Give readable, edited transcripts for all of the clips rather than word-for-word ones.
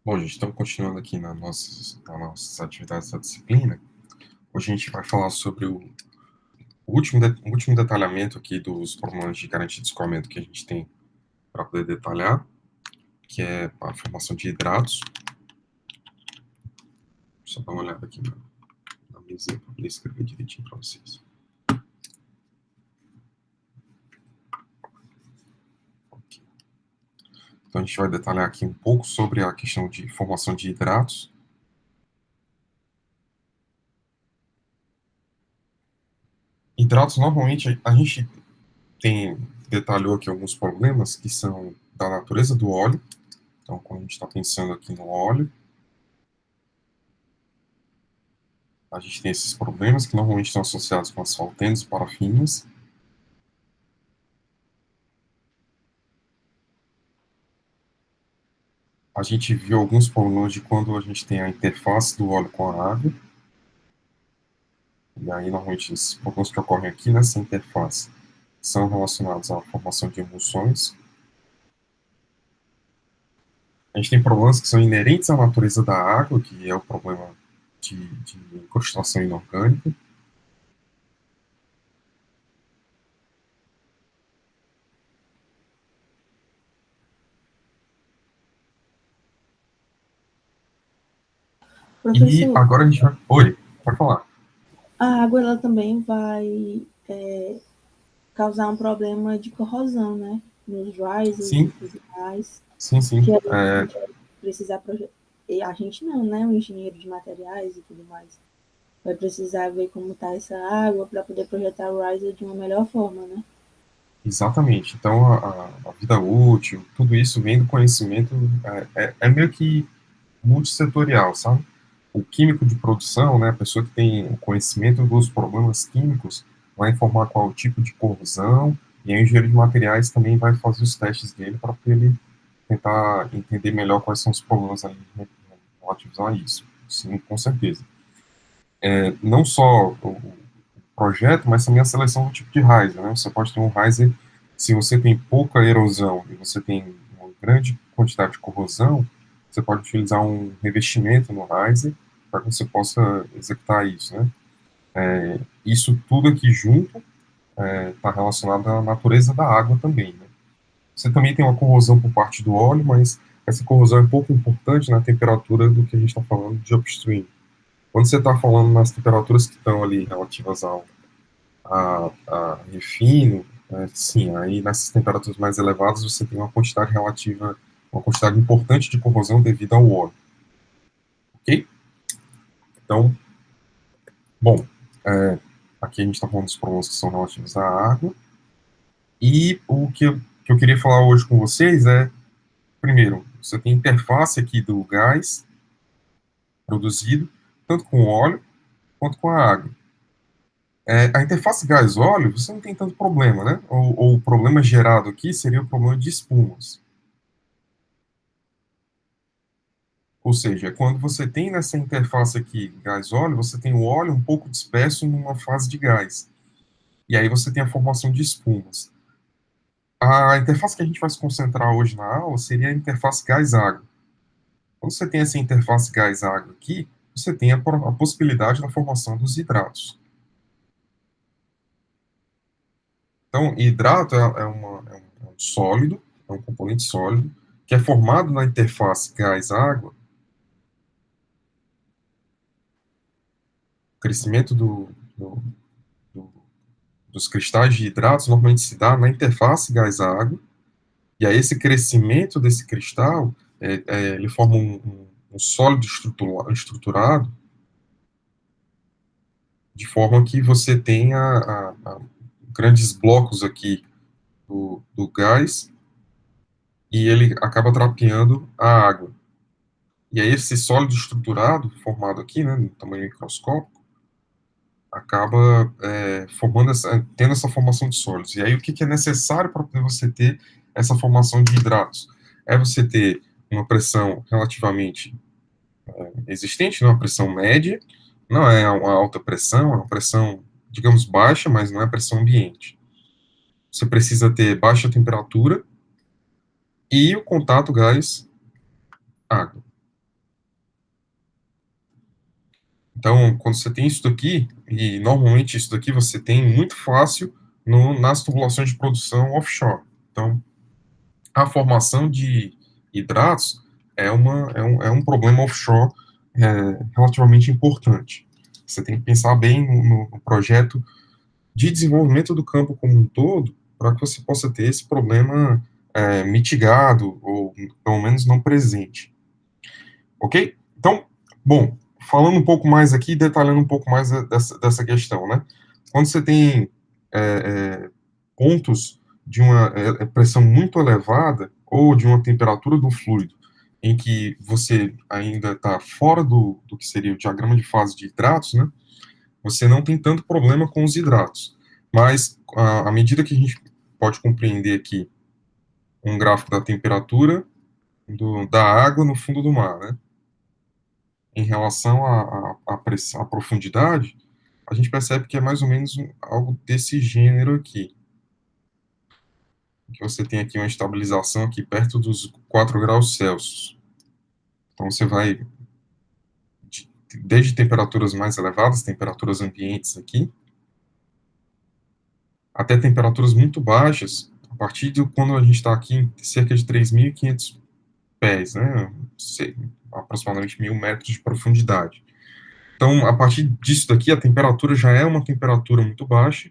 Bom, gente, estamos continuando aqui nas nossas atividades da disciplina. Hoje a gente vai falar sobre o último detalhamento aqui dos problemas de garantia de escoamento que a gente tem para poder detalhar, que é a formação de hidratos. Só dar uma olhada aqui na mesinha para poder escrever direitinho para vocês. Ok. Então a gente vai detalhar aqui um pouco sobre a questão de formação de hidratos. Hidratos, normalmente, a gente detalhou aqui alguns problemas que são da natureza do óleo. Então, quando a gente está pensando aqui no óleo, a gente tem esses problemas que normalmente estão associados com as alquenes e parafinas. A gente viu alguns problemas de quando a gente tem a interface do óleo com a água. E aí, normalmente, esses problemas que ocorrem aqui nessa interface são relacionados à formação de emulsões. A gente tem problemas que são inerentes à natureza da água, que é o problema de incrustação inorgânica. E Professor, agora a gente vai... Oi, pode falar. a água ela também vai causar um problema de corrosão, né? Nos risers e Sim, tudo mais, sim, sim. que a gente vai precisar projetar. E a gente não, né? O engenheiro de materiais e tudo mais. Vai precisar ver como está essa água para poder projetar o riser de uma melhor forma, né? Exatamente. Então, a vida útil, tudo isso vem do conhecimento, é meio que multissetorial, sabe? O químico de produção, né, a pessoa que tem o conhecimento dos problemas químicos, vai informar qual o tipo de corrosão, e aí o engenheiro de materiais também vai fazer os testes dele para ele tentar entender melhor quais são os problemas ali relativos a isso. Sim, com certeza. Não só o projeto, mas também a seleção do tipo de riser, né? Você pode ter um riser, se você tem pouca erosão e você tem uma grande quantidade de corrosão, você pode utilizar um revestimento no riser para que você possa executar isso, né? Isso tudo aqui junto está relacionado à natureza da água também, né? Você também tem uma corrosão por parte do óleo, mas essa corrosão é pouco importante na temperatura do que a gente está falando de upstream. Quando você está falando nas temperaturas que estão ali relativas a refino, né, sim, aí nessas temperaturas mais elevadas você tem uma quantidade relativa, uma quantidade importante de corrosão devido ao óleo, ok? Então, bom, aqui a gente está falando dos problemas que são relativos à água, e que eu queria falar hoje com vocês é, primeiro, você tem interface aqui do gás produzido, tanto com o óleo quanto com a água. A interface gás-óleo, você não tem tanto problema, né? Ou o problema gerado aqui seria o problema de espumas. Ou seja, quando você tem nessa interface aqui gás-óleo, você tem o óleo um pouco disperso numa fase de gás. E aí você tem a formação de espumas. A interface que a gente vai se concentrar hoje na aula seria a interface gás-água. Quando você tem essa interface gás-água aqui, você tem a possibilidade da formação dos hidratos. Então, hidrato é um sólido, é um componente sólido, que é formado na interface gás-água. O crescimento do, dos cristais de hidratos normalmente se dá na interface gás-água, e aí esse crescimento desse cristal, ele forma um sólido estruturado, de forma que você tenha grandes blocos aqui do gás, e ele acaba trapeando a água. E aí esse sólido estruturado, formado aqui, né, no tamanho microscópico, acaba tendo essa formação de sólidos. E aí o que é necessário para poder você ter essa formação de hidratos? É você ter uma pressão relativamente existente, né, uma pressão média, não é uma alta pressão, é uma pressão, digamos, baixa, mas não é pressão ambiente. Você precisa ter baixa temperatura e o contato gás-água. Então, quando você tem isso daqui, e normalmente isso daqui você tem muito fácil nas tubulações de produção offshore. Então, a formação de hidratos é um problema offshore relativamente importante. Você tem que pensar bem no projeto de desenvolvimento do campo como um todo, para que você possa ter esse problema mitigado, ou pelo menos não presente. Ok? Então, bom, falando um pouco mais aqui, detalhando um pouco mais dessa questão, né? Quando você tem pontos de uma pressão muito elevada, ou de uma temperatura do fluido, em que você ainda está fora do que seria o diagrama de fase de hidratos, né? Você não tem tanto problema com os hidratos. Mas, à medida que a gente pode compreender aqui um gráfico da temperatura da água no fundo do mar, né? Em relação à pressão, à profundidade, a gente percebe que é mais ou menos algo desse gênero aqui. Que você tem aqui uma estabilização aqui perto dos 4 graus Celsius. Então, você vai desde temperaturas mais elevadas, temperaturas ambientes aqui, até temperaturas muito baixas, a partir de quando a gente está aqui em cerca de 3.500 pés, né? Aproximadamente 1.000 metros de profundidade. Então, a partir disso daqui, a temperatura já é uma temperatura muito baixa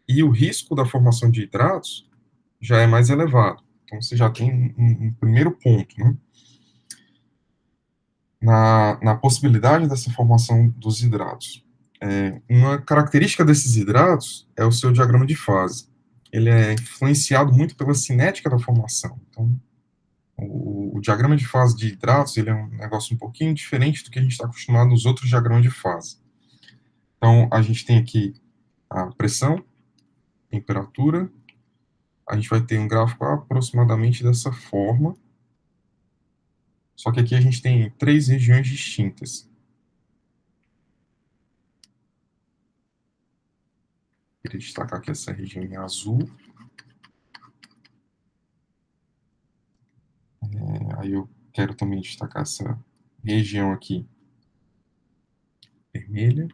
e o risco da formação de hidratos já é mais elevado. Então, você já tem um primeiro ponto, né? Na possibilidade dessa formação dos hidratos. Uma característica desses hidratos é o seu diagrama de fase. Ele é influenciado muito pela cinética da formação. Então, o diagrama de fase de hidratos ele é um negócio um pouquinho diferente do que a gente está acostumado nos outros diagramas de fase. Então, a gente tem aqui a pressão, temperatura, a gente vai ter um gráfico aproximadamente dessa forma, só que aqui a gente tem 3 regiões distintas. Queria destacar aqui essa região em azul. Aí eu quero também destacar essa região aqui vermelha.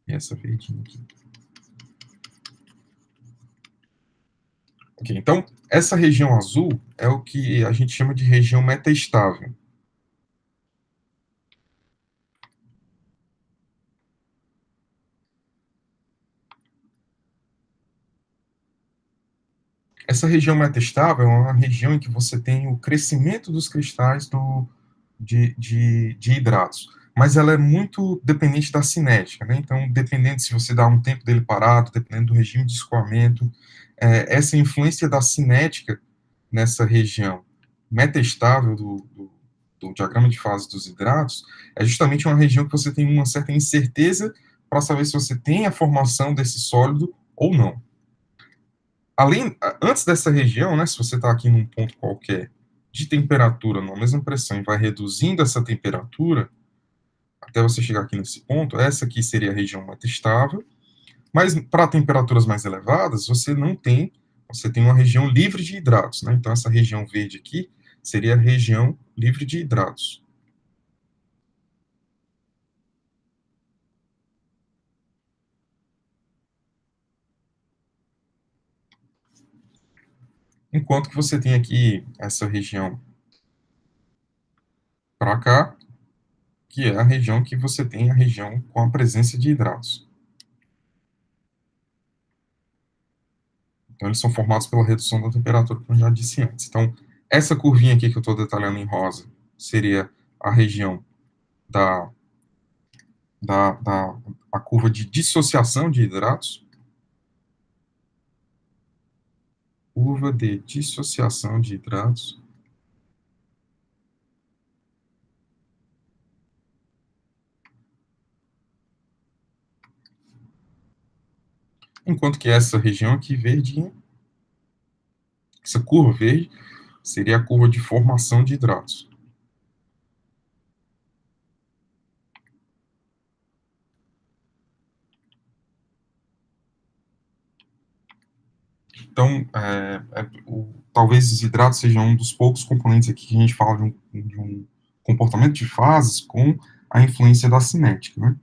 E essa verdinha aqui. Ok, então, essa região azul é o que a gente chama de região metaestável. Essa região metaestável é uma região em que você tem o crescimento dos cristais de hidratos, mas ela é muito dependente da cinética, né? Então, dependendo se você dá um tempo dele parado, dependendo do regime de escoamento, essa influência da cinética nessa região metaestável do diagrama de fase dos hidratos é justamente uma região que você tem uma certa incerteza para saber se você tem a formação desse sólido ou não. Antes dessa região, né, se você está aqui num ponto qualquer de temperatura numa mesma pressão e vai reduzindo essa temperatura até você chegar aqui nesse ponto, essa aqui seria a região metastável, mas para temperaturas mais elevadas, você tem uma região livre de hidratos, né? Então essa região verde aqui seria a região livre de hidratos. Enquanto que você tem aqui essa região para cá, que é a região que você tem a região com a presença de hidratos. Então, eles são formados pela redução da temperatura, como eu já disse antes. Então, essa curvinha aqui que eu estou detalhando em rosa seria a região da, a curva de dissociação de hidratos. Curva de dissociação de hidratos. Enquanto que essa região aqui verdinha, essa curva verde, seria a curva de formação de hidratos. Então, talvez os hidratos sejam um dos poucos componentes aqui que a gente fala de um comportamento de fases com a influência da cinética, né?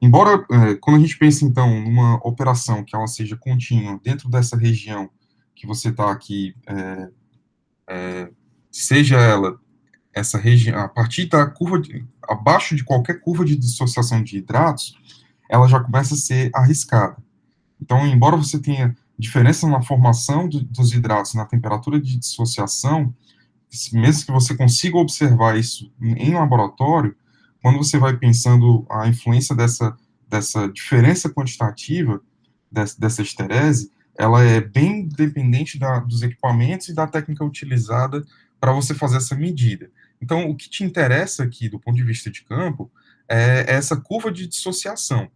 Embora, quando a gente pensa, então, numa operação que ela seja contínua dentro dessa região que você está aqui, seja ela essa região, a partir da abaixo de qualquer curva de dissociação de hidratos, ela já começa a ser arriscada. Então, embora você tenha diferença na formação dos hidratos, na temperatura de dissociação, mesmo que você consiga observar isso em laboratório, quando você vai pensando a influência dessa diferença quantitativa, dessa esterese, ela é bem dependente dos equipamentos e da técnica utilizada para você fazer essa medida. Então, o que te interessa aqui, do ponto de vista de campo, é essa curva de dissociação.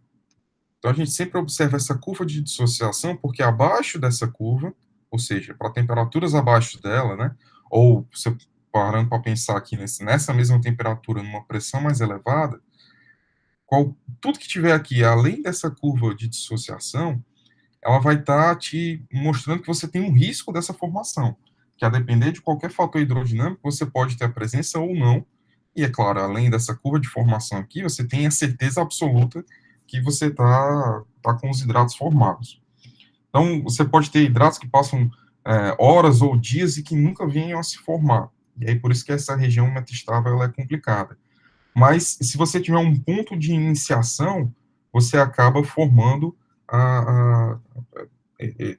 Então, a gente sempre observa essa curva de dissociação, porque abaixo dessa curva, ou seja, para temperaturas abaixo dela, né, ou você parando para pensar aqui nessa mesma temperatura, numa pressão mais elevada, tudo que tiver aqui, além dessa curva de dissociação, ela vai estar te mostrando que você tem um risco dessa formação, que a depender de qualquer fator hidrodinâmico, você pode ter a presença ou não, e é claro, além dessa curva de formação aqui, você tem a certeza absoluta que você tá com os hidratos formados. Então, você pode ter hidratos que passam horas ou dias e que nunca venham a se formar, e aí por isso que essa região metastável ela é complicada. Mas, se você tiver um ponto de iniciação, você acaba formando a, a,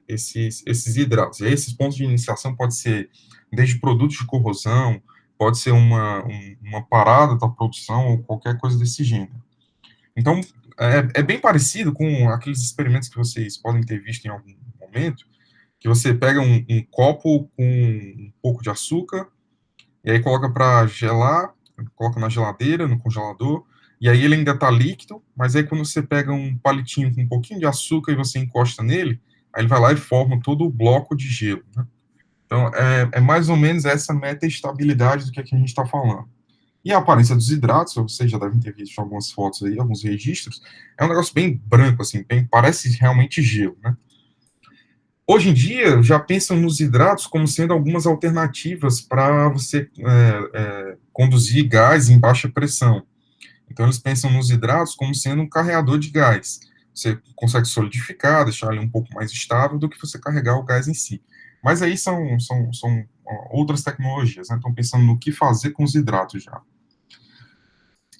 esses hidratos. E aí, esses pontos de iniciação pode ser desde produtos de corrosão, pode ser uma parada da produção ou qualquer coisa desse gênero. Então, é bem parecido com aqueles experimentos que vocês podem ter visto em algum momento, que você pega um copo com um pouco de açúcar, e aí coloca para gelar, coloca na geladeira, no congelador, e aí ele ainda está líquido, mas aí quando você pega um palitinho com um pouquinho de açúcar e você encosta nele, aí ele vai lá e forma todo o bloco de gelo, né? Então, é mais ou menos essa meta-estabilidade do que a gente está falando. E a aparência dos hidratos, vocês já devem ter visto algumas fotos aí, alguns registros, é um negócio bem branco, assim, parece realmente gelo, né? Hoje em dia, já pensam nos hidratos como sendo algumas alternativas para você conduzir gás em baixa pressão. Então, eles pensam nos hidratos como sendo um carreador de gás. Você consegue solidificar, deixar ele um pouco mais estável do que você carregar o gás em si. Mas aí são outras tecnologias, né? Estão pensando no que fazer com os hidratos já.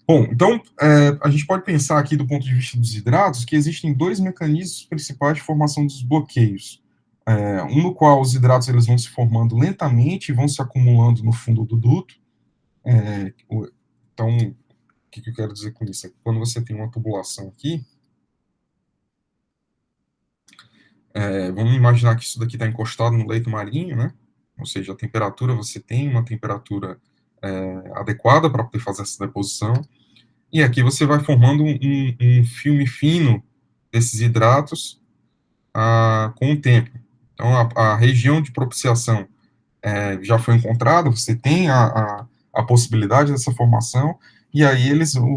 Bom, então, a gente pode pensar aqui do ponto de vista dos hidratos que existem dois mecanismos principais de formação dos bloqueios. Um no qual os hidratos eles vão se formando lentamente e vão se acumulando no fundo do duto. Então, o que eu quero dizer com isso? É que quando você tem uma tubulação aqui, vamos imaginar que isso daqui está encostado no leito marinho, né? Ou seja, a temperatura, você tem uma temperatura adequada para poder fazer essa deposição, e aqui você vai formando um filme fino desses hidratos com o tempo. Então, a região de propiciação já foi encontrada, você tem a possibilidade dessa formação, e aí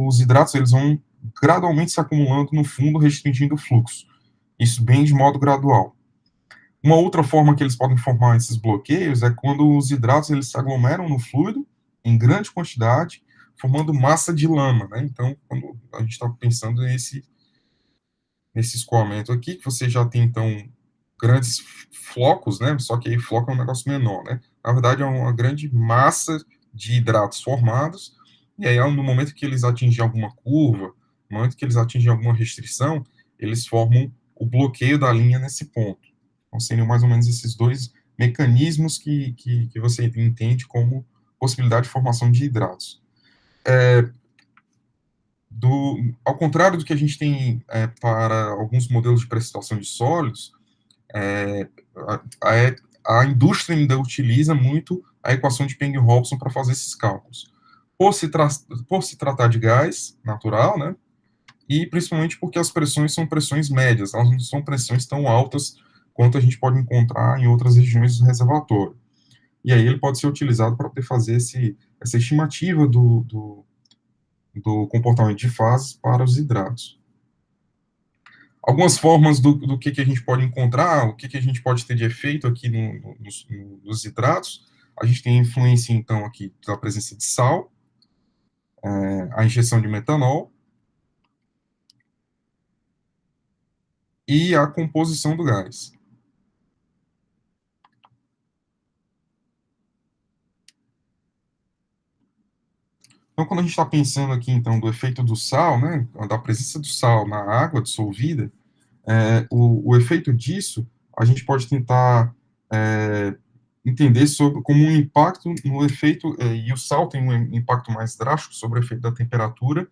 os hidratos eles vão gradualmente se acumulando no fundo, restringindo o fluxo. Isso bem de modo gradual. Uma outra forma que eles podem formar esses bloqueios é quando os hidratos eles se aglomeram no fluido, em grande quantidade, formando massa de lama, né? Então, quando a gente está pensando nesse escoamento aqui, que você já tem, então, grandes flocos, né? Só que aí floco é um negócio menor, né? Na verdade, é uma grande massa de hidratos formados, e aí, no momento que eles atingem alguma curva, no momento que eles atingem alguma restrição, eles formam o bloqueio da linha nesse ponto. Então, seriam mais ou menos esses dois mecanismos que você entende como possibilidade de formação de hidratos. Ao contrário do que a gente tem para alguns modelos de precipitação de sólidos, a indústria ainda utiliza muito a equação de Peng-Robson para fazer esses cálculos. Por se tratar de gás natural, né, e principalmente porque as pressões são pressões médias, elas não são pressões tão altas quanto a gente pode encontrar em outras regiões do reservatório. E aí ele pode ser utilizado para poder fazer essa estimativa do comportamento de fases para os hidratos. Algumas formas do que a gente pode encontrar, o que a gente pode ter de efeito aqui nos hidratos. A gente tem influência, então, aqui da presença de sal, a injeção de metanol e a composição do gás. Então, quando a gente está pensando aqui, então, do efeito do sal, né, da presença do sal na água dissolvida, o efeito disso, a gente pode tentar entender sobre como um impacto no efeito, e o sal tem um impacto mais drástico sobre o efeito da temperatura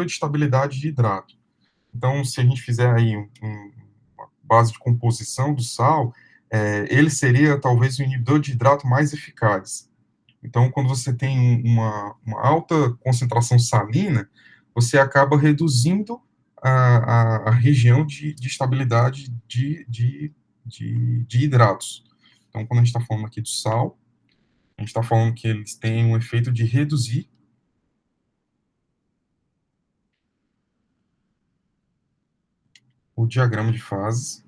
de estabilidade de hidrato. Então, se a gente fizer aí uma base de composição do sal, ele seria talvez o inibidor de hidrato mais eficaz. Então, quando você tem uma alta concentração salina, você acaba reduzindo a região de estabilidade de hidratos. Então, quando a gente está falando aqui do sal, a gente está falando que eles têm um efeito de reduzir o diagrama de fases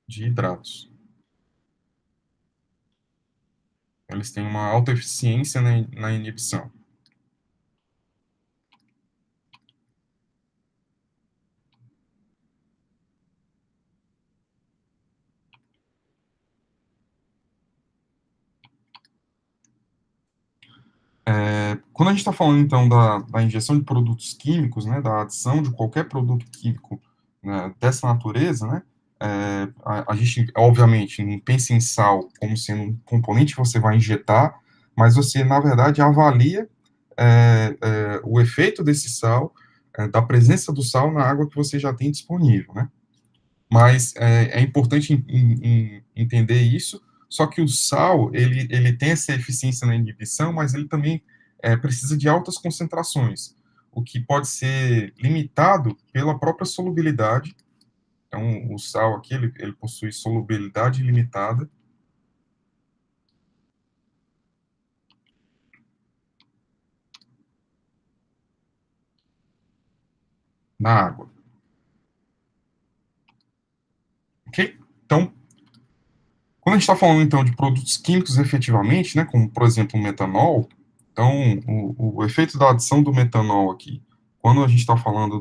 de hidratos. Eles têm uma alta eficiência na inibição. Quando a gente está falando, então, da injeção de produtos químicos, né, da adição de qualquer produto químico, né, dessa natureza, né, a gente, obviamente, não pensa em sal como sendo um componente que você vai injetar, mas você, na verdade, avalia o efeito desse sal, da presença do sal na água que você já tem disponível, né? Mas é importante entender isso, só que o sal, ele tem essa eficiência na inibição, mas ele também precisa de altas concentrações, o que pode ser limitado pela própria solubilidade. Então, o sal aqui, ele possui solubilidade limitada na água. Ok? Então, quando a gente está falando, então, de produtos químicos efetivamente, né, como, por exemplo, o metanol, então, o efeito da adição do metanol aqui, quando a gente está falando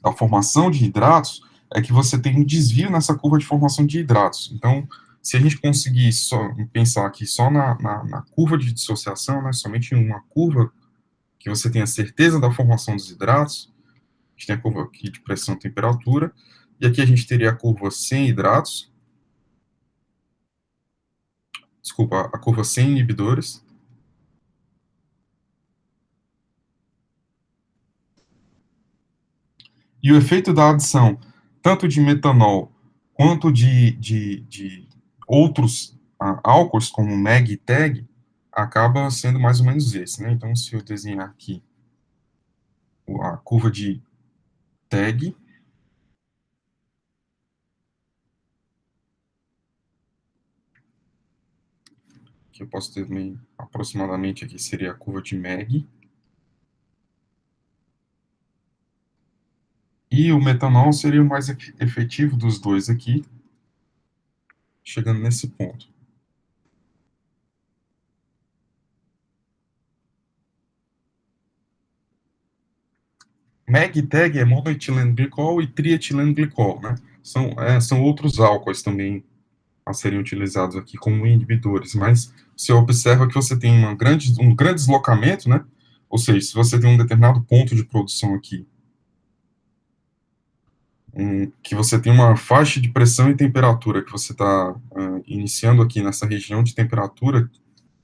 da formação de hidratos, é que você tem um desvio nessa curva de formação de hidratos. Então, se a gente conseguir pensar aqui só na curva de dissociação, né, somente em uma curva que você tem a certeza da formação dos hidratos, a gente tem a curva aqui de pressão e temperatura, e aqui a gente teria a curva sem hidratos, desculpa, a curva sem inibidores. E o efeito da adição, tanto de metanol quanto de outros álcools, como MEG e TEG, acaba sendo mais ou menos esse, né? Então, se eu desenhar aqui a curva de TEG, que eu posso ter também aproximadamente aqui seria a curva de MEG, e o metanol seria o mais efetivo dos dois aqui, chegando nesse ponto. MEG e TEG é monoetilenglicol e trietilenglicol, né? São outros álcools também a serem utilizados aqui como inibidores, mas você observa que você tem um grande deslocamento, né? Ou seja, se você tem um determinado ponto de produção aqui, que você tem uma faixa de pressão e temperatura que você está iniciando aqui nessa região de temperatura,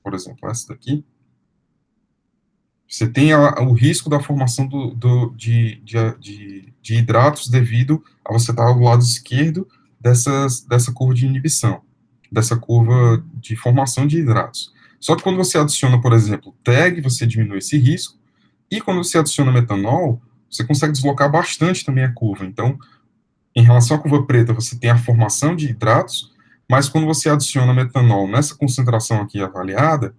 por exemplo, essa daqui, você tem o risco da formação de hidratos devido a você estar ao lado esquerdo dessa curva de inibição, dessa curva de formação de hidratos. Só que quando você adiciona, por exemplo, TEG, você diminui esse risco, e quando você adiciona metanol, você consegue deslocar bastante também a curva. Então, em relação à curva preta, você tem a formação de hidratos, mas quando você adiciona metanol nessa concentração aqui avaliada,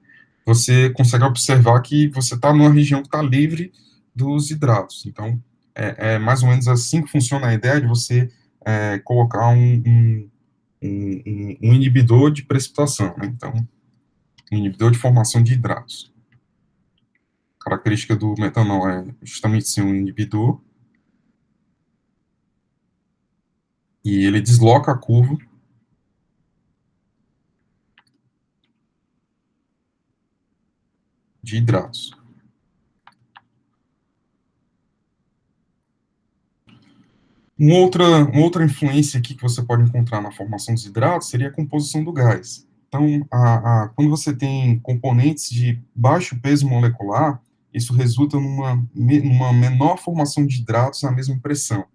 você consegue observar que você está numa região que está livre dos hidratos. Então, é mais ou menos assim que funciona a ideia de você colocar um inibidor de precipitação, né? Então, um inibidor de formação de hidratos. A característica do metanol é justamente ser um inibidor, e ele desloca a curva de hidratos. Uma outra influência aqui que você pode encontrar na formação dos hidratos seria a composição do gás. Então, quando você tem componentes de baixo peso molecular, isso resulta numa menor formação de hidratos na mesma pressão.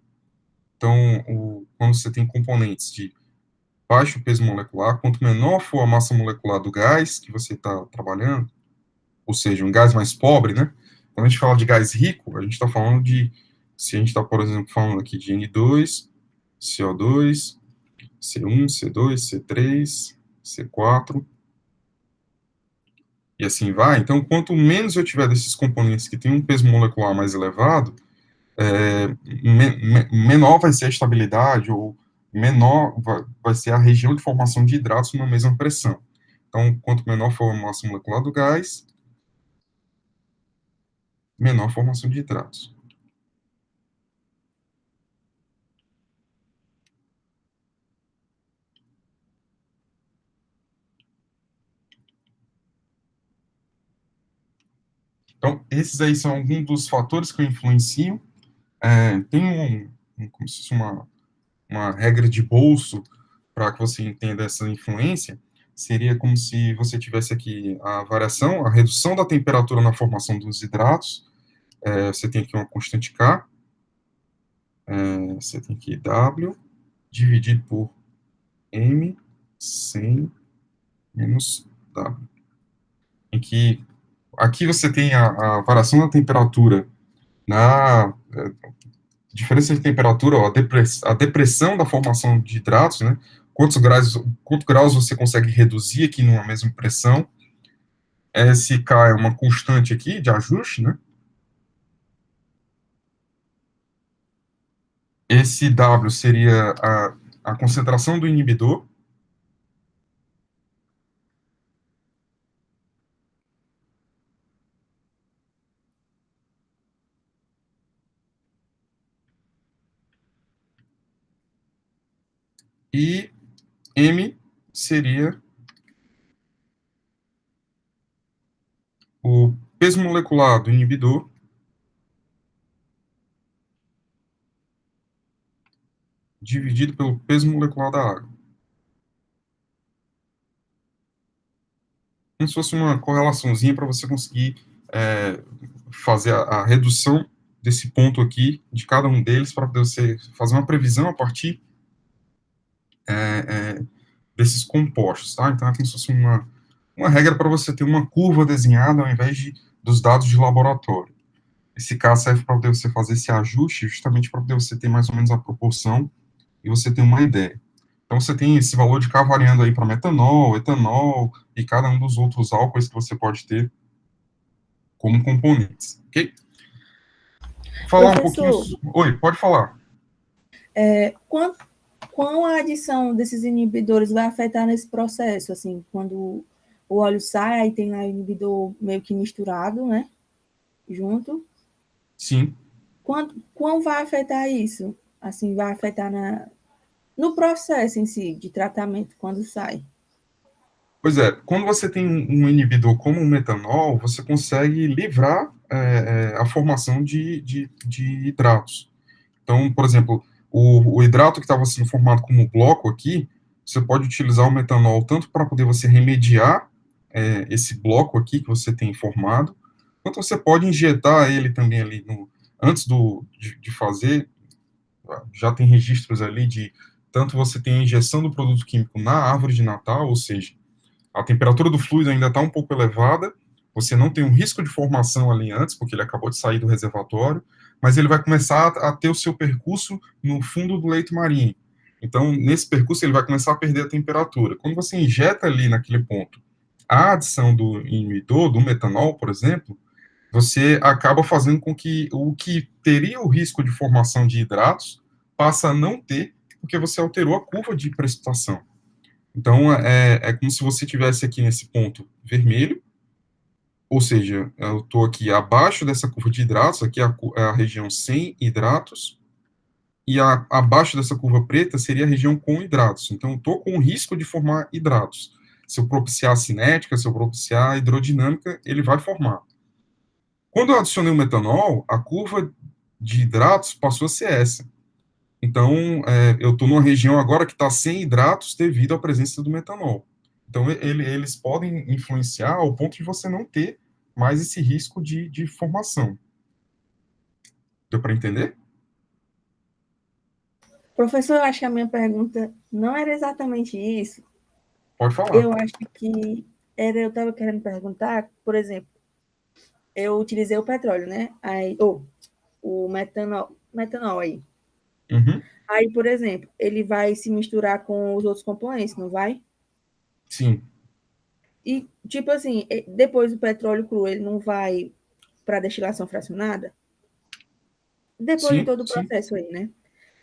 Então, quando você tem componentes de baixo peso molecular, quanto menor for a massa molecular do gás que você está trabalhando, ou seja, um gás mais pobre, né? Quando a gente fala de gás rico, a gente está falando de, se a gente está, por exemplo, falando aqui de N2, CO2, C1, C2, C3, C4, e assim vai. Então, quanto menos eu tiver desses componentes que têm um peso molecular mais elevado, menor vai ser a estabilidade, ou menor vai ser a região de formação de hidratos na mesma pressão. Então, quanto menor for a massa molecular do gás, menor a formação de hidratos. Então, esses aí são alguns dos fatores que influenciam. Tem como se fosse uma regra de bolso para que você entenda essa influência. Seria como se você tivesse aqui a variação, a redução da temperatura na formação dos hidratos. Você tem aqui uma constante K, você tem aqui W, dividido por M, 100 menos W. Em que aqui você tem a variação da temperatura na diferença de temperatura, ó, a depressão da formação de hidratos, né? Quantos graus você consegue reduzir aqui numa mesma pressão. Esse K é uma constante aqui de ajuste, né? Esse W seria a concentração do inibidor. E M seria o peso molecular do inibidor dividido pelo peso molecular da água. Como se fosse uma correlaçãozinha para você conseguir fazer a redução desse ponto aqui, de cada um deles, para você fazer uma previsão a partir desses compostos, tá? Então, é como se fosse uma regra para você ter uma curva desenhada ao invés dos dados de laboratório. Esse K serve para poder você fazer esse ajuste, justamente para poder você ter mais ou menos a proporção e você ter uma ideia. Então, você tem esse valor de K variando aí para metanol, etanol e cada um dos outros álcoois que você pode ter como componentes, ok? Falar um pouquinho... Oi, pode falar. Quão a adição desses inibidores vai afetar nesse processo? Assim, quando o óleo sai, aí tem lá o inibidor meio que misturado, né? Junto. Sim. Quão vai afetar isso? Assim, vai afetar no processo em si, de tratamento, quando sai? Pois é, quando você tem um inibidor como o metanol, você consegue livrar a formação de hidratos. Então, por exemplo, o hidrato que estava sendo formado como bloco aqui, você pode utilizar o metanol tanto para poder você remediar esse bloco aqui que você tem formado, quanto você pode injetar ele também ali, antes de fazer, já tem registros ali de, tanto você tem a injeção do produto químico na árvore de Natal, ou seja, a temperatura do fluido ainda está um pouco elevada, você não tem um risco de formação ali antes, porque ele acabou de sair do reservatório, mas ele vai começar a ter o seu percurso no fundo do leito marinho. Então, nesse percurso, ele vai começar a perder a temperatura. Quando você injeta ali naquele ponto a adição do inibidor, do metanol, por exemplo, você acaba fazendo com que o que teria o risco de formação de hidratos passa a não ter, porque você alterou a curva de precipitação. Então, é como se você tivesse aqui nesse ponto vermelho, ou seja, eu estou aqui abaixo dessa curva de hidratos, aqui é a região sem hidratos, e abaixo dessa curva preta seria a região com hidratos. Então, eu estou com o risco de formar hidratos. Se eu propiciar a cinética, se eu propiciar a hidrodinâmica, ele vai formar. Quando eu adicionei o metanol, a curva de hidratos passou a ser essa. Então, eu estou numa região agora que está sem hidratos devido à presença do metanol. Então, eles podem influenciar ao ponto de você não ter mais esse risco de formação. Deu para entender? Professor, eu acho que a minha pergunta não era exatamente isso. Pode falar. Eu acho que eu estava querendo perguntar, por exemplo, eu utilizei o petróleo, né? Aí, o metanol aí. Uhum. Aí, por exemplo, ele vai se misturar com os outros componentes, não vai? Sim. E, tipo assim, depois do petróleo cru, ele não vai para destilação fracionada? Depois de Sim, todo o sim. processo aí, né?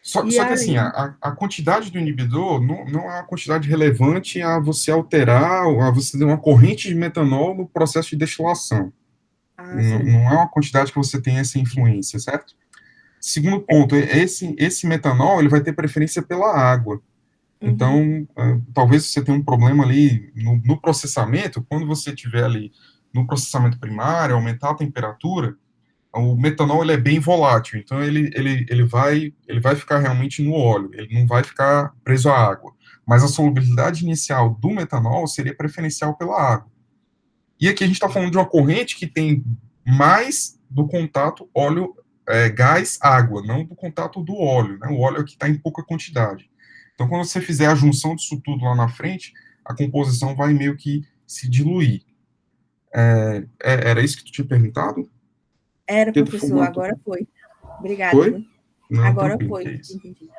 Só, E só que assim, aí, a quantidade do inibidor não é uma quantidade relevante a você alterar, a você ter uma corrente de metanol no processo de destilação. Não, sim. não é uma quantidade que você tem essa influência, certo? Segundo ponto, esse metanol ele vai ter preferência pela água. Uhum. Então, talvez você tenha um problema ali no processamento, quando você tiver ali no processamento primário, aumentar a temperatura, o metanol ele é bem volátil, então ele vai ficar realmente no óleo, ele não vai ficar preso à água. Mas a solubilidade inicial do metanol seria preferencial pela água. E aqui a gente está falando de uma corrente que tem mais do contato óleo, gás, água, não do contato do óleo. Né? O óleo aqui está em pouca quantidade. Então, quando você fizer a junção disso tudo lá na frente, a composição vai meio que se diluir. Era isso que tu tinha perguntado? Era, Tenta professor, formato. agora foi. Obrigada, Foi? viu? Não, Agora tranquilo, que foi. é isso. Entendi.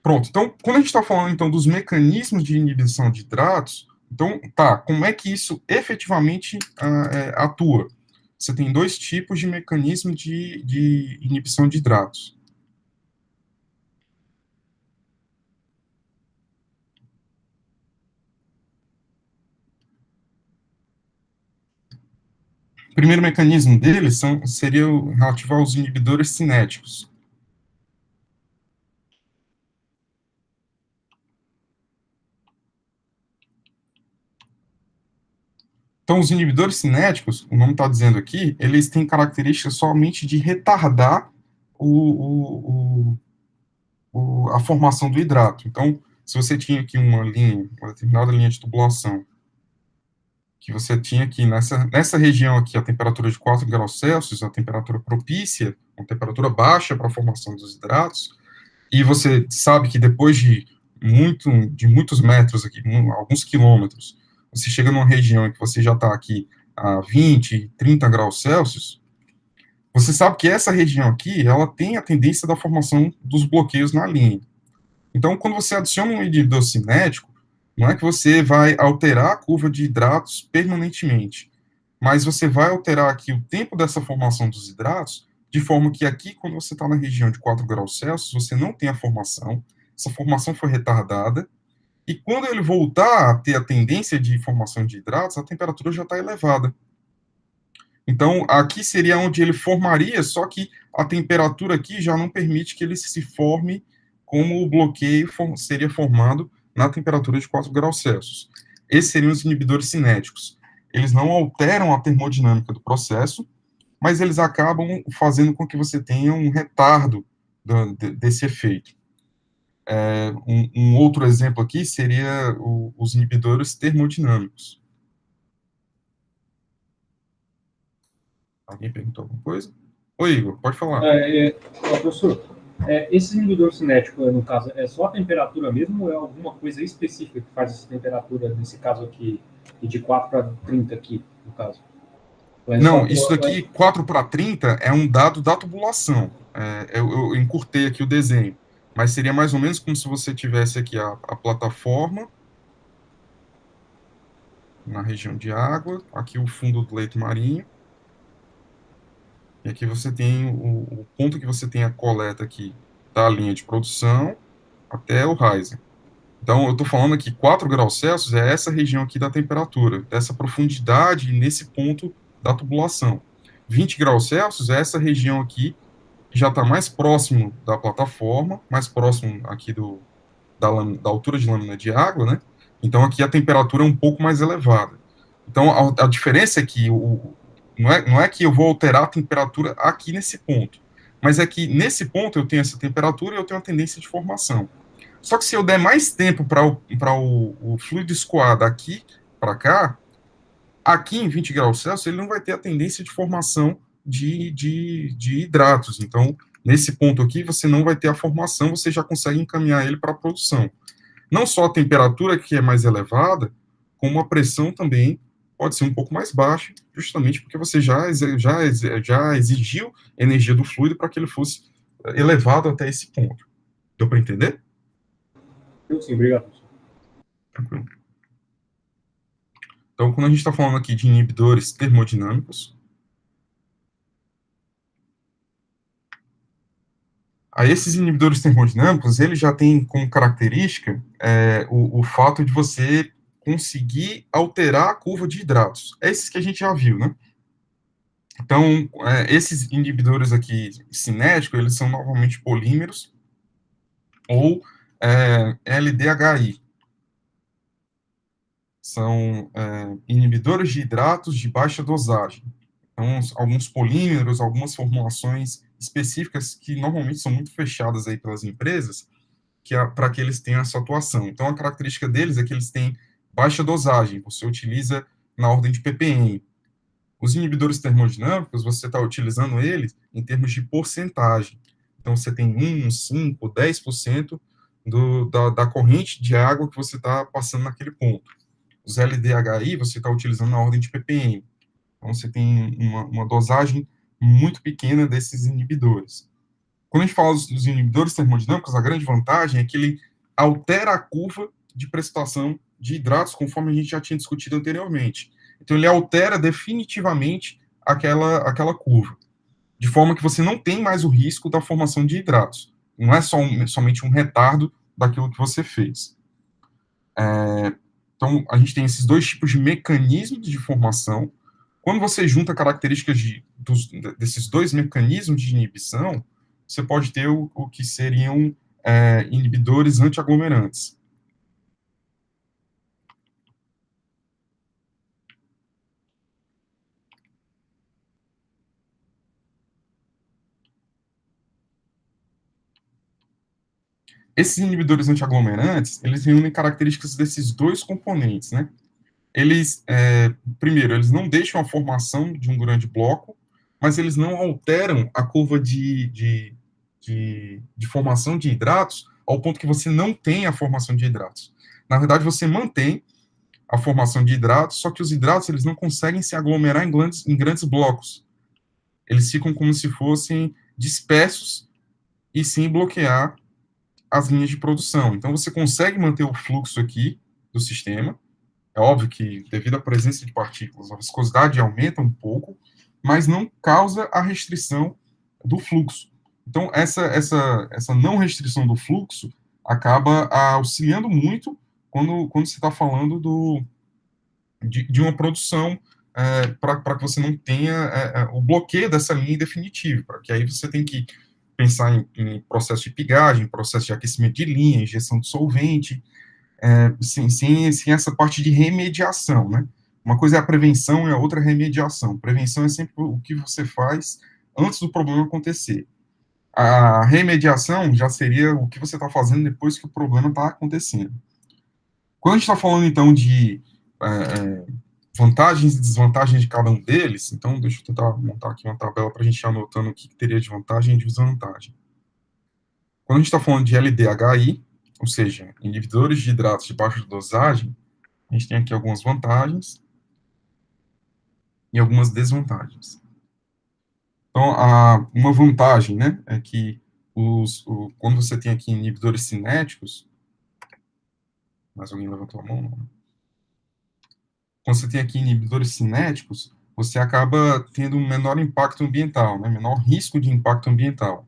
Pronto, então, quando a gente está falando, então, dos mecanismos de inibição de hidratos, então, tá, como é que isso efetivamente atua? Você tem dois tipos de mecanismo de inibição de hidratos. O primeiro mecanismo deles seria o relativo aos inibidores cinéticos. Então, os inibidores cinéticos, o nome está dizendo aqui, eles têm características somente de retardar a formação do hidrato. Então, se você tinha aqui uma determinada linha de tubulação, que você tinha aqui nessa região aqui, a temperatura de 4 graus Celsius, a temperatura propícia, uma temperatura baixa para a formação dos hidratos, e você sabe que depois de muitos metros aqui, alguns quilômetros, você chega numa região em que você já está aqui a 20, 30 graus Celsius, você sabe que essa região aqui, ela tem a tendência da formação dos bloqueios na linha. Então, quando você adiciona um inibidor cinético, não é que você vai alterar a curva de hidratos permanentemente, mas você vai alterar aqui o tempo dessa formação dos hidratos, de forma que aqui, quando você está na região de 4 graus Celsius, você não tem a formação, essa formação foi retardada, e quando ele voltar a ter a tendência de formação de hidratos, a temperatura já está elevada. Então, aqui seria onde ele formaria, só que a temperatura aqui já não permite que ele se forme como o bloqueio seria formado na temperatura de 4 graus Celsius. Esses seriam os inibidores cinéticos. Eles não alteram a termodinâmica do processo, mas eles acabam fazendo com que você tenha um retardo desse efeito. Um outro exemplo aqui seria os inibidores termodinâmicos. Alguém perguntou alguma coisa? Oi, Igor, pode falar. Professor, esse inibidor cinético, no caso, é só a temperatura mesmo ou é alguma coisa específica que faz essa temperatura, nesse caso aqui, de 4 para 30 aqui, no caso? Não, isso daqui, 4 para 30, é um dado da tubulação. Eu encurtei aqui o desenho. Mas seria mais ou menos como se você tivesse aqui a plataforma na região de água, aqui o fundo do leito marinho, e aqui você tem o ponto que você tem a coleta aqui da linha de produção até o riser. Então, eu estou falando aqui 4 graus Celsius é essa região aqui da temperatura, dessa profundidade nesse ponto da tubulação. 20 graus Celsius é essa região aqui que já está mais próximo da plataforma, mais próximo aqui da altura de lâmina de água, né? Então, aqui a temperatura é um pouco mais elevada. Então, a diferença é que não é que eu vou alterar a temperatura aqui nesse ponto, mas é que nesse ponto eu tenho essa temperatura e eu tenho a tendência de formação. Só que se eu der mais tempo para o fluido escoar daqui para cá, aqui em 20 graus Celsius, ele não vai ter a tendência de formação de hidratos. Então, nesse ponto aqui, você não vai ter a formação, você já consegue encaminhar ele para a produção. Não só a temperatura que é mais elevada, como a pressão também pode ser um pouco mais baixa, justamente porque você já exigiu energia do fluido para que ele fosse elevado até esse ponto. Deu para entender? Sim, obrigado. Tranquilo. Então, quando a gente está falando aqui de inibidores termodinâmicos, aí esses inibidores termodinâmicos, eles já têm como característica o fato de você conseguir alterar a curva de hidratos. É esses que a gente já viu, né? Então, esses inibidores aqui cinéticos, eles são normalmente polímeros ou LDHI. São inibidores de hidratos de baixa dosagem. Então, alguns polímeros, algumas formulações específicas que normalmente são muito fechadas aí pelas empresas, para que eles tenham essa atuação. Então, a característica deles é que eles têm baixa dosagem, você utiliza na ordem de ppm. Os inibidores termodinâmicos, você está utilizando eles em termos de porcentagem. Então, você tem 1, 5, 10% da corrente de água que você está passando naquele ponto. Os LDHI, você está utilizando na ordem de ppm. Então, você tem uma dosagem muito pequena desses inibidores. Quando a gente fala dos inibidores termodinâmicos, a grande vantagem é que ele altera a curva de precipitação de hidratos, conforme a gente já tinha discutido anteriormente. Então, ele altera definitivamente aquela curva, de forma que você não tem mais o risco da formação de hidratos. Não é somente um retardo daquilo que você fez. Então, a gente tem esses dois tipos de mecanismos de formação. Quando você junta características desses dois mecanismos de inibição, você pode ter o que seriam inibidores antiaglomerantes. Esses inibidores antiaglomerantes, eles reúnem características desses dois componentes, né? Eles, primeiro, eles não deixam a formação de um grande bloco, mas eles não alteram a curva de formação de hidratos ao ponto que você não tem a formação de hidratos. Na verdade, você mantém a formação de hidratos, só que os hidratos eles não conseguem se aglomerar em grandes blocos. Eles ficam como se fossem dispersos e sim bloquear as linhas de produção. Então, você consegue manter o fluxo aqui do sistema. É óbvio que, devido à presença de partículas, a viscosidade aumenta um pouco, mas não causa a restrição do fluxo. Então, essa não restrição do fluxo acaba auxiliando muito quando você está falando de uma produção para que você não tenha o bloqueio dessa linha definitiva, para que aí você tem que pensar em processo de pigagem, processo de aquecimento de linha, injeção de solvente, sem essa parte de remediação, né? Uma coisa é a prevenção e a outra é a remediação. Prevenção é sempre o que você faz antes do problema acontecer. A remediação já seria o que você está fazendo depois que o problema está acontecendo. Quando a gente está falando, então, de vantagens e desvantagens de cada um deles, então deixa eu tentar montar aqui uma tabela para a gente ir anotando o que teria de vantagem e de desvantagem. Quando a gente está falando de LDHI, ou seja, inibidores de hidratos de baixa dosagem, a gente tem aqui algumas vantagens e algumas desvantagens. Então, uma vantagem, né, é que quando você tem aqui inibidores cinéticos, mais alguém levantou a mão? Não. Quando você tem aqui inibidores cinéticos, você acaba tendo um menor impacto ambiental, né, menor risco de impacto ambiental.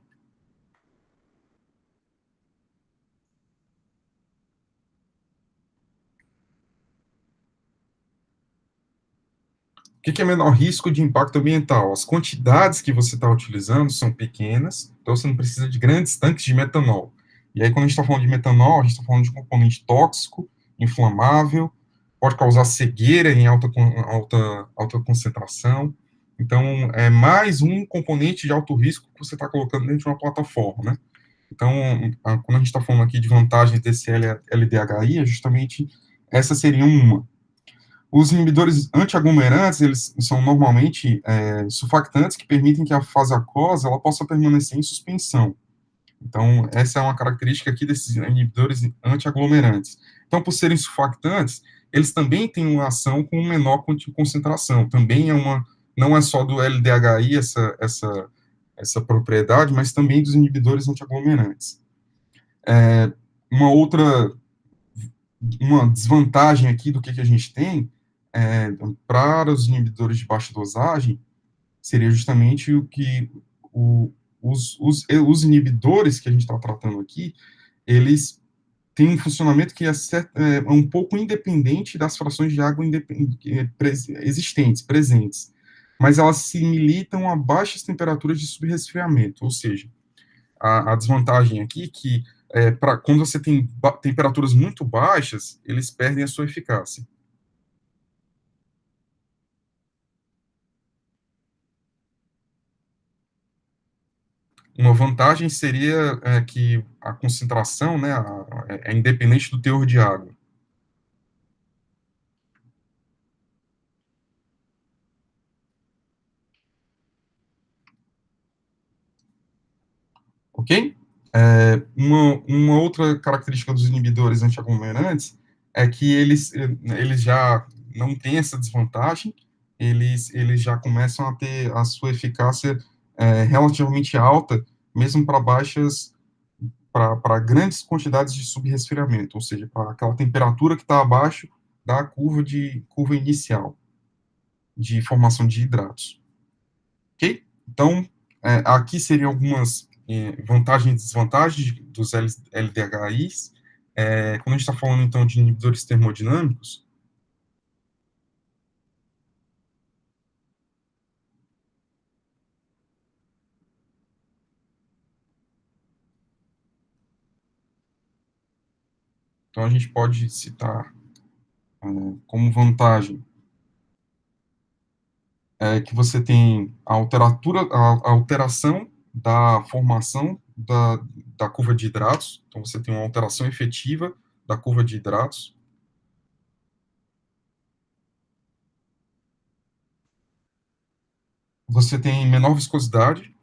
O que é menor risco de impacto ambiental? As quantidades que você está utilizando são pequenas, então você não precisa de grandes tanques de metanol. E aí, quando a gente está falando de metanol, a gente está falando de um componente tóxico, inflamável, pode causar cegueira em alta concentração. Então, é mais um componente de alto risco que você está colocando dentro de uma plataforma, né? Então, quando a gente está falando aqui de vantagens desse LDHI, é justamente essa seria uma. Os inibidores antiaglomerantes, eles são normalmente surfactantes que permitem que a fase aquosa ela possa permanecer em suspensão. Então, essa é uma característica aqui desses inibidores antiaglomerantes. Então, por serem surfactantes, eles também têm uma ação com menor concentração. Também não é só do LDHI essa propriedade, mas também dos inibidores antiaglomerantes. Uma desvantagem aqui do que a gente tem para os inibidores de baixa dosagem seria justamente o que os inibidores que a gente está tratando aqui, eles têm um funcionamento que é um pouco independente das frações de água existentes, presentes, mas elas se militam a baixas temperaturas de subresfriamento, ou seja, a desvantagem aqui é que quando você tem temperaturas muito baixas, eles perdem a sua eficácia. Uma vantagem seria que a concentração, né, é independente do teor de água. Ok? Uma outra característica dos inibidores antiaglomerantes é que eles já não têm essa desvantagem, eles já começam a ter a sua eficácia relativamente alta, mesmo para grandes quantidades de subresfriamento, ou seja, para aquela temperatura que está abaixo da curva inicial de formação de hidratos. Ok? Então, aqui seriam algumas vantagens e desvantagens dos LDHIs. Quando a gente está falando, então, de inibidores termodinâmicos, então a gente pode citar como vantagem que você tem a alteração da formação da curva de hidratos, então você tem uma alteração efetiva da curva de hidratos. Você tem menor viscosidade,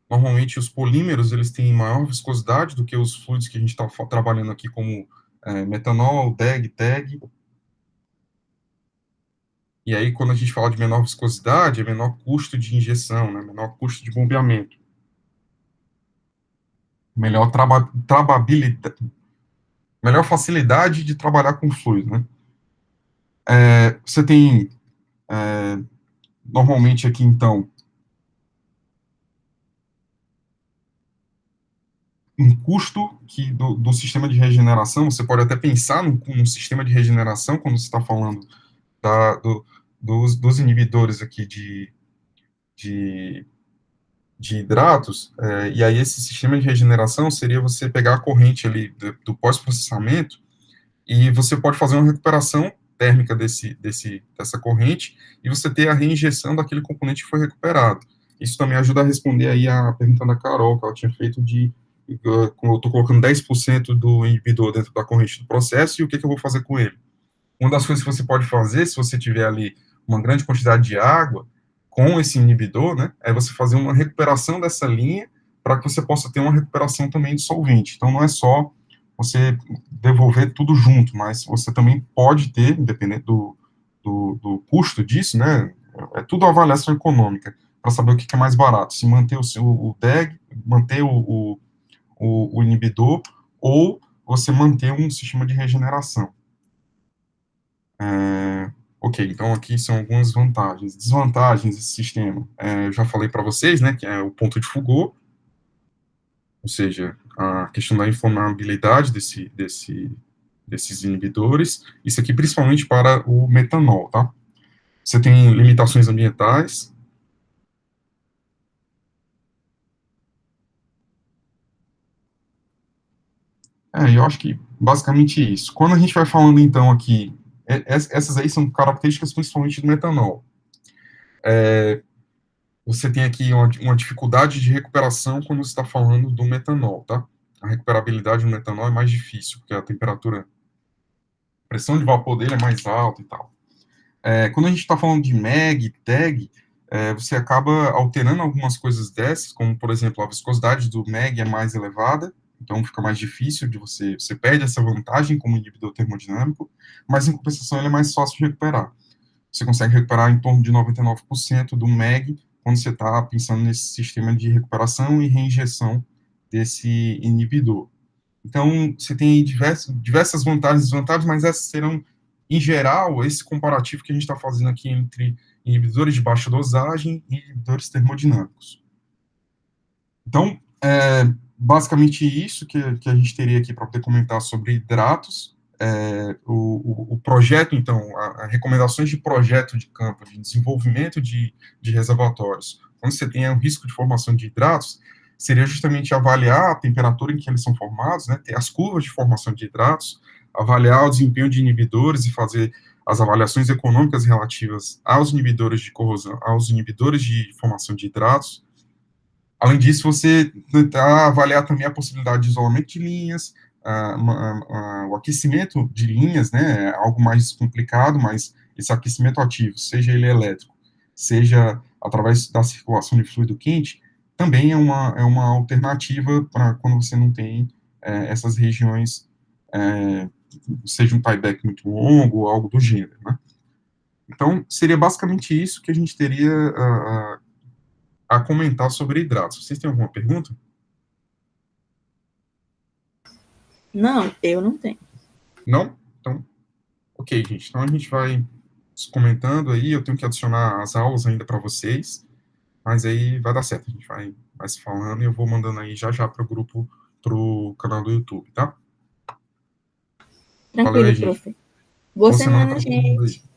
normalmente os polímeros eles têm maior viscosidade do que os fluidos que a gente está trabalhando aqui, como metanol, DEG, TEG. E aí, quando a gente fala de menor viscosidade, é menor custo de injeção, né, menor custo de bombeamento. Melhor melhor facilidade de trabalhar com fluido, né? Você tem, normalmente aqui, então, um custo do sistema de regeneração. Você pode até pensar num sistema de regeneração quando você está falando dos inibidores aqui de hidratos, e aí esse sistema de regeneração seria você pegar a corrente ali do pós-processamento e você pode fazer uma recuperação térmica dessa corrente e você ter a reinjeção daquele componente que foi recuperado. Isso também ajuda a responder aí a pergunta da Carol, que ela tinha feito como eu estou colocando 10% do inibidor dentro da corrente do processo, e o que eu vou fazer com ele? Uma das coisas que você pode fazer, se você tiver ali uma grande quantidade de água, com esse inibidor, né, é você fazer uma recuperação dessa linha, para que você possa ter uma recuperação também de solvente. Então, não é só você devolver tudo junto, mas você também pode ter, independente do custo disso, né, é tudo avaliação econômica, para saber o que é mais barato, se manter o DEG, manter o o inibidor, ou você manter um sistema de regeneração. Ok, então aqui são algumas vantagens. Desvantagens desse sistema. Eu já falei para vocês, né, que é o ponto de Foucault, ou seja, a questão da inflamabilidade desses inibidores. Isso aqui principalmente para o metanol, tá? Você tem limitações ambientais. Eu acho que basicamente isso. Quando a gente vai falando, então, aqui, essas aí são características principalmente do metanol. Você tem aqui uma dificuldade de recuperação quando você está falando do metanol, tá? A recuperabilidade do metanol é mais difícil, porque a temperatura, a pressão de vapor dele é mais alta e tal. Quando a gente está falando de MEG, TEG, você acaba alterando algumas coisas dessas, como, por exemplo, a viscosidade do MEG é mais elevada, então fica mais difícil de você perde essa vantagem como inibidor termodinâmico, mas em compensação ele é mais fácil de recuperar. Você consegue recuperar em torno de 99% do MEG quando você está pensando nesse sistema de recuperação e reinjeção desse inibidor. Então, você tem diversas vantagens e desvantagens, mas essas serão, em geral, esse comparativo que a gente está fazendo aqui entre inibidores de baixa dosagem e inibidores termodinâmicos. Então, basicamente isso que a gente teria aqui para poder comentar sobre hidratos. O projeto, então, as recomendações de projeto de campo, de desenvolvimento de reservatórios, quando você tem um risco de formação de hidratos, seria justamente avaliar a temperatura em que eles são formados, né, ter as curvas de formação de hidratos, avaliar o desempenho de inibidores e fazer as avaliações econômicas relativas aos inibidores de corrosão, aos inibidores de formação de hidratos. Além disso, você tentar avaliar também a possibilidade de isolamento de linhas, o aquecimento de linhas, né, é algo mais complicado, mas esse aquecimento ativo, seja ele elétrico, seja através da circulação de fluido quente, também é uma alternativa para quando você não tem essas regiões, seja um tieback muito longo ou algo do gênero, né? Então, seria basicamente isso que a gente teria a comentar sobre hidratos. Vocês têm alguma pergunta? Não, eu não tenho. Não? Então, ok, gente. Então, a gente vai comentando aí, eu tenho que adicionar as aulas ainda para vocês, mas aí vai dar certo, a gente vai se falando e eu vou mandando aí já para o grupo, para o canal do YouTube, tá? Valeu Tranquilo, aí, gente. prof. Boa Boa semana semana, para todo mundo gente. aí.